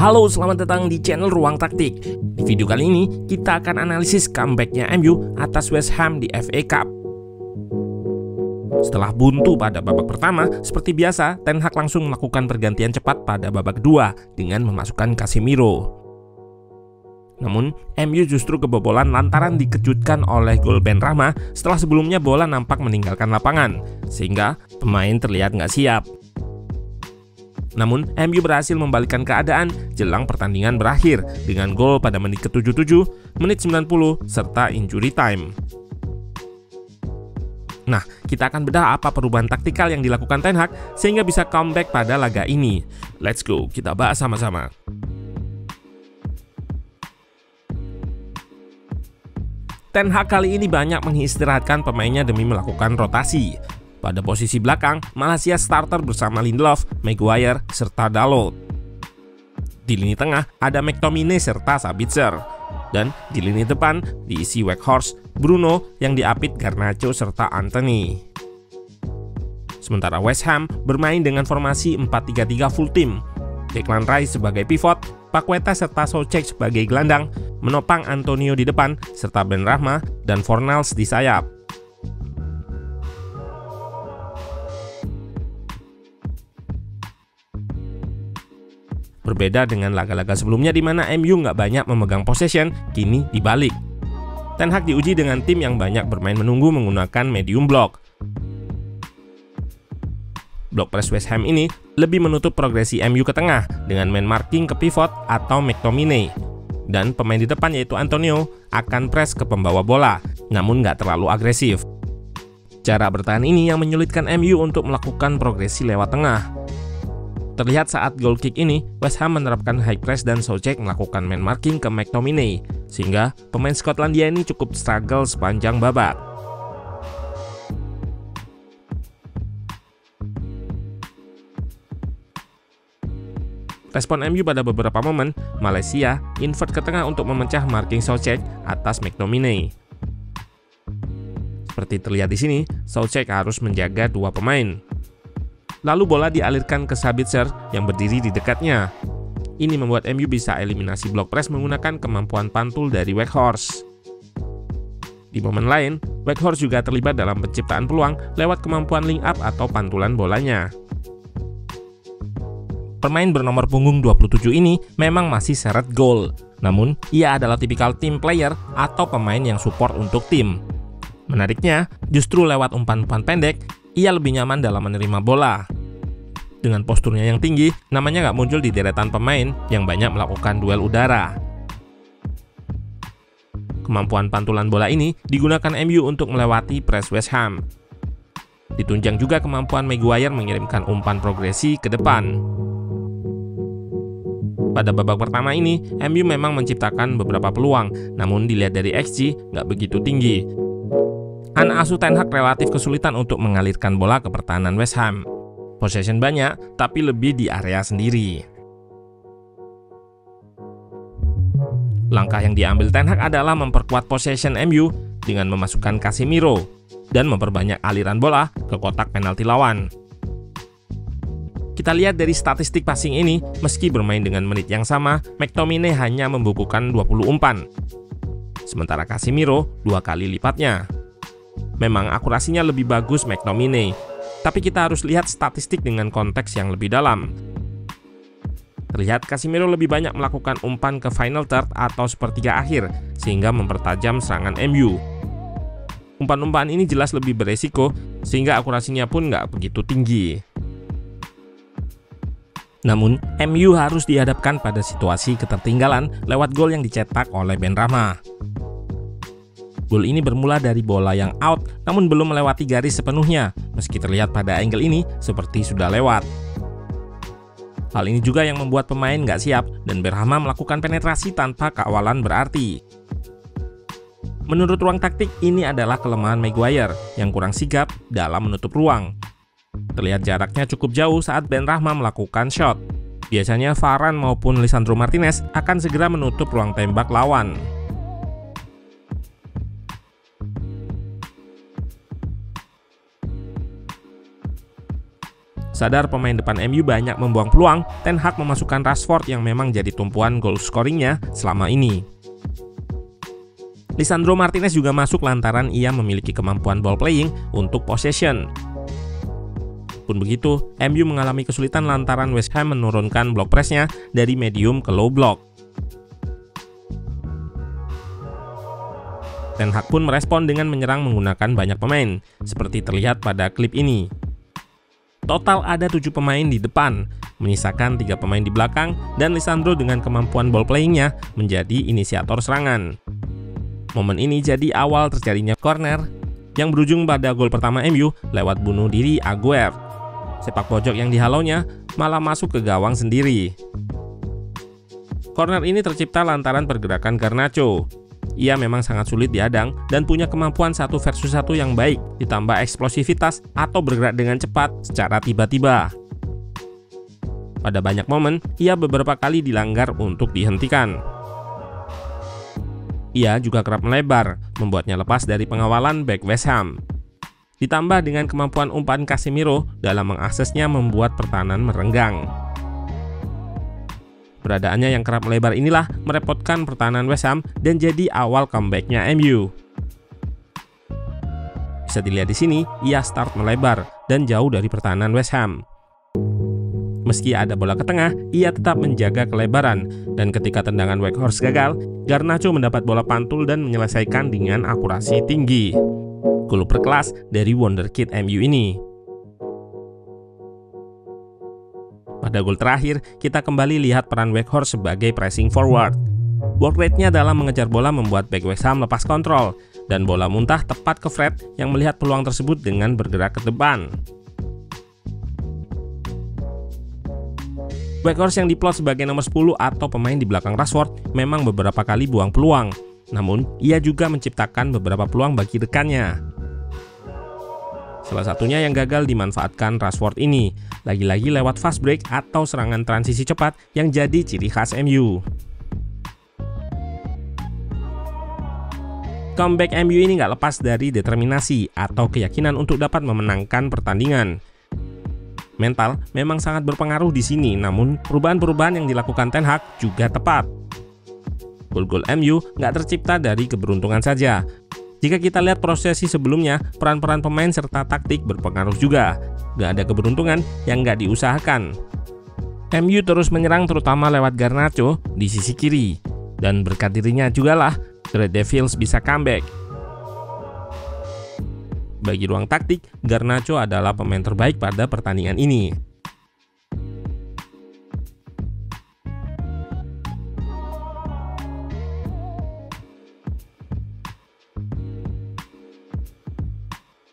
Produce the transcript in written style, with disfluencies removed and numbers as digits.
Halo, selamat datang di channel Ruang Taktik. Di video kali ini, kita akan analisis comebacknya MU atas West Ham di FA Cup. Setelah buntu pada babak pertama, seperti biasa, Ten Hag langsung melakukan pergantian cepat pada babak kedua dengan memasukkan Casemiro. Namun, MU justru kebobolan lantaran dikejutkan oleh gol Benrahma setelah sebelumnya bola nampak meninggalkan lapangan, sehingga pemain terlihat nggak siap. Namun, MU berhasil membalikkan keadaan jelang pertandingan berakhir dengan gol pada menit ke-77, menit 90, serta injury time. Nah, kita akan bedah apa perubahan taktikal yang dilakukan Ten Hag sehingga bisa comeback pada laga ini. Let's go, kita bahas sama-sama. Ten Hag kali ini banyak mengistirahatkan pemainnya demi melakukan rotasi. Pada posisi belakang, Malaysia starter bersama Lindelof, Maguire, serta Dalot. Di lini tengah, ada McTominay serta Sabitzer. Dan di lini depan, diisi Weghorst, Bruno yang diapit Garnacho serta Anthony. Sementara West Ham bermain dengan formasi 4-3-3 full team. Declan Rice sebagai pivot, Paqueta serta Soucek sebagai gelandang, menopang Antonio di depan, serta Benrahma dan Fornals di sayap. Berbeda dengan laga-laga sebelumnya di mana MU nggak banyak memegang possession, kini dibalik. Ten Hag diuji dengan tim yang banyak bermain menunggu menggunakan medium block. Block press West Ham ini lebih menutup progresi MU ke tengah dengan man marking ke pivot atau McTominay. Dan pemain di depan yaitu Antonio akan press ke pembawa bola, namun nggak terlalu agresif. Cara bertahan ini yang menyulitkan MU untuk melakukan progresi lewat tengah. Terlihat saat goal kick ini, West Ham menerapkan high press dan Soucek melakukan man marking ke McTominay, sehingga pemain Skotlandia ini cukup struggle sepanjang babak. Respon MU pada beberapa momen, Malaysia invert ke tengah untuk memecah marking Soucek atas McTominay. Seperti terlihat di sini, Soucek harus menjaga dua pemain. Lalu bola dialirkan ke Sabitzer yang berdiri di dekatnya. Ini membuat MU bisa eliminasi block press menggunakan kemampuan pantul dari Weghorst. Di momen lain, Weghorst juga terlibat dalam penciptaan peluang lewat kemampuan link up atau pantulan bolanya. Pemain bernomor punggung 27 ini memang masih seret gol. Namun, ia adalah tipikal team player atau pemain yang support untuk tim. Menariknya, justru lewat umpan-umpan pendek, ia lebih nyaman dalam menerima bola. Dengan posturnya yang tinggi, namanya nggak muncul di deretan pemain yang banyak melakukan duel udara. Kemampuan pantulan bola ini digunakan MU untuk melewati press West Ham. Ditunjang juga kemampuan Maguire mengirimkan umpan progresi ke depan. Pada babak pertama ini, MU memang menciptakan beberapa peluang, namun dilihat dari XG nggak begitu tinggi. Anak asuh Ten Hag relatif kesulitan untuk mengalirkan bola ke pertahanan West Ham. Possession banyak, tapi lebih di area sendiri. Langkah yang diambil Ten Hag adalah memperkuat possession MU dengan memasukkan Casemiro dan memperbanyak aliran bola ke kotak penalti lawan. Kita lihat dari statistik passing ini, meski bermain dengan menit yang sama, McTominay hanya membukukan 20 umpan. Sementara Casemiro 2 kali lipatnya. Memang akurasinya lebih bagus McTominay, tapi kita harus lihat statistik dengan konteks yang lebih dalam. Terlihat Casemiro lebih banyak melakukan umpan ke final third atau sepertiga akhir, sehingga mempertajam serangan MU. Umpan-umpan ini jelas lebih beresiko, sehingga akurasinya pun nggak begitu tinggi. Namun, MU harus dihadapkan pada situasi ketertinggalan lewat gol yang dicetak oleh Benrahma. Gol ini bermula dari bola yang out, namun belum melewati garis sepenuhnya, meski terlihat pada angle ini seperti sudah lewat. Hal ini juga yang membuat pemain nggak siap, dan Benrahma melakukan penetrasi tanpa kawalan berarti. Menurut Ruang Taktik, ini adalah kelemahan Maguire yang kurang sigap dalam menutup ruang. Terlihat jaraknya cukup jauh saat Benrahma melakukan shot. Biasanya Varane maupun Lisandro Martinez akan segera menutup ruang tembak lawan. Sadar pemain depan MU banyak membuang peluang, Ten Hag memasukkan Rashford yang memang jadi tumpuan gol scoringnya selama ini. Lisandro Martinez juga masuk lantaran ia memiliki kemampuan ball playing untuk possession. Pun begitu, MU mengalami kesulitan lantaran West Ham menurunkan block pressnya dari medium ke low block. Ten Hag pun merespon dengan menyerang menggunakan banyak pemain, seperti terlihat pada klip ini. Total ada 7 pemain di depan, menyisakan 3 pemain di belakang, dan Lisandro dengan kemampuan ball playing-nya menjadi inisiator serangan. Momen ini jadi awal terjadinya corner yang berujung pada gol pertama MU lewat bunuh diri Aguero. Sepak pojok yang dihalaunya malah masuk ke gawang sendiri. Corner ini tercipta lantaran pergerakan Garnacho. Ia memang sangat sulit diadang dan punya kemampuan 1 versus 1 yang baik, ditambah eksplosivitas atau bergerak dengan cepat secara tiba-tiba. Pada banyak momen, ia beberapa kali dilanggar untuk dihentikan. Ia juga kerap melebar, membuatnya lepas dari pengawalan bek West Ham. Ditambah dengan kemampuan umpan Casemiro dalam mengaksesnya membuat pertahanan merenggang. Keberadaannya yang kerap melebar inilah merepotkan pertahanan West Ham dan jadi awal comeback-nya MU. Bisa dilihat di sini, ia start melebar dan jauh dari pertahanan West Ham. Meski ada bola ke tengah, ia tetap menjaga kelebaran, dan ketika tendangan Weghorst gagal, Garnacho mendapat bola pantul dan menyelesaikan dengan akurasi tinggi. Gol berkelas dari wonderkid MU ini. Pada gol terakhir, kita kembali lihat peran Weghorst sebagai pressing forward. Work rate-nya dalam mengejar bola membuat bek West Ham lepas kontrol, dan bola muntah tepat ke Fred yang melihat peluang tersebut dengan bergerak ke depan. Weghorst yang diplot sebagai nomor 10 atau pemain di belakang Rashford memang beberapa kali buang peluang, namun ia juga menciptakan beberapa peluang bagi rekannya. Salah satunya yang gagal dimanfaatkan Rashford ini, lagi-lagi lewat fast break atau serangan transisi cepat yang jadi ciri khas MU. Comeback MU ini nggak lepas dari determinasi atau keyakinan untuk dapat memenangkan pertandingan. Mental memang sangat berpengaruh di sini, namun perubahan-perubahan yang dilakukan Ten Hag juga tepat. Gol-gol MU nggak tercipta dari keberuntungan saja. Jika kita lihat prosesi sebelumnya, peran-peran pemain serta taktik berpengaruh juga. Nggak ada keberuntungan yang nggak diusahakan. MU terus menyerang terutama lewat Garnacho di sisi kiri. Dan berkat dirinya jugalah Red Devils bisa comeback. Bagi ruang taktik, Garnacho adalah pemain terbaik pada pertandingan ini.